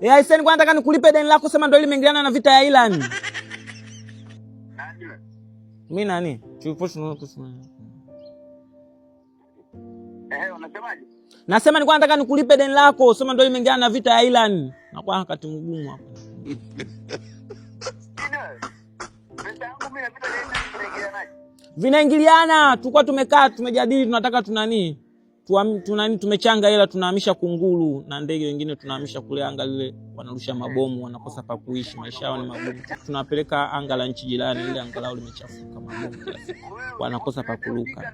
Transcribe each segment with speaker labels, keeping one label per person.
Speaker 1: Aisee, kwa nataka nikulipe deni lako, sema ndio ile imeingiliana na vita ya Iran. Mimi nani? Tuliposhi ndio kusema.
Speaker 2: Unasemaje?
Speaker 1: Nasema nilikuwa nataka nikulipe deni lako, sema ndio imeingiliana na vita ya Iran. Na kwa wakati mgumu hapo. Vinaingiliana, tulikuwa tumekaa tumejadili tunataka tunani tumechanga hela tunahamisha kunguru na ndege wengine tunahamisha kule anga lile, wanarusha mabomu, wanakosa pa kuishi, maisha yao ni magumu. Tunawapeleka anga la nchi jirani ile anga lao limechafuka, mabomu kila siku, wanakosa pa kuruka.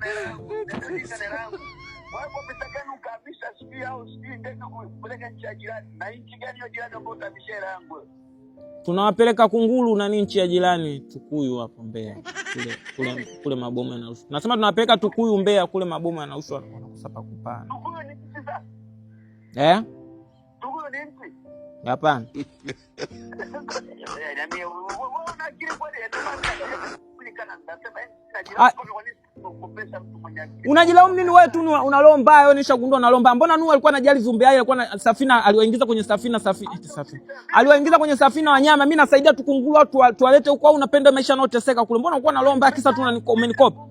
Speaker 1: Tunawapeleka kunguru na nchi ya jirani Tukuyu hapo Mbeya. Kule mabomu yanarushwa. Nasema tunawapeleka Tukuyu Mbeya, kule mabomu yanarushwa, wanakosa pa kupaa.
Speaker 2: Tukuyu ni nchi?
Speaker 1: Hapana. Unajilaumu nini wewe tu unalomba wewe, nishagundua unalomba. Mbona Nuhu alikuwa anajali viumbe hai, alikuwa na safina, aliwaingiza kwenye safina. Aliwaingiza kwenye safina wanyama, mimi nasaidia tukunguru watu tuwalete huko, au unapenda maisha yanayoteseka kule. Mbona unakuwa unalomba kisa tu umenikopa?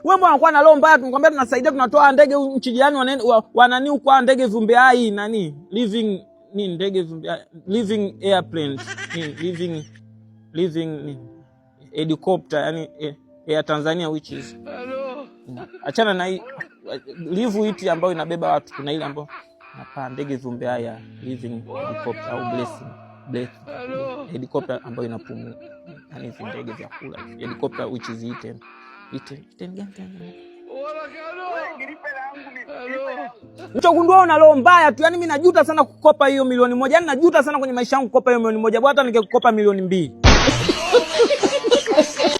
Speaker 1: Wewe mbona unakuwa unalomba? Tunakwambia tunasaidia, tunatoa ndege nchi jirani wanani huko, ndege viumbe hai nani living nini, ndege viumbe living airplanes nini, living helicopter, yani Air Tanzania, which is achana na hii live it ambayo inabeba watu. Kuna ile ambayo napaa ndege viumbe haya living helicopter au blessing helicopter ambayo inapumua, yani hizo ndege vya kula helicopter which is eaten gani. Mchogundua unalo mbaya tu, yani mimi najuta sana kukopa hiyo milioni 1. Yani najuta sana kwenye maisha yangu kukopa hiyo milioni 1. Bwana ningekukopa milioni 2.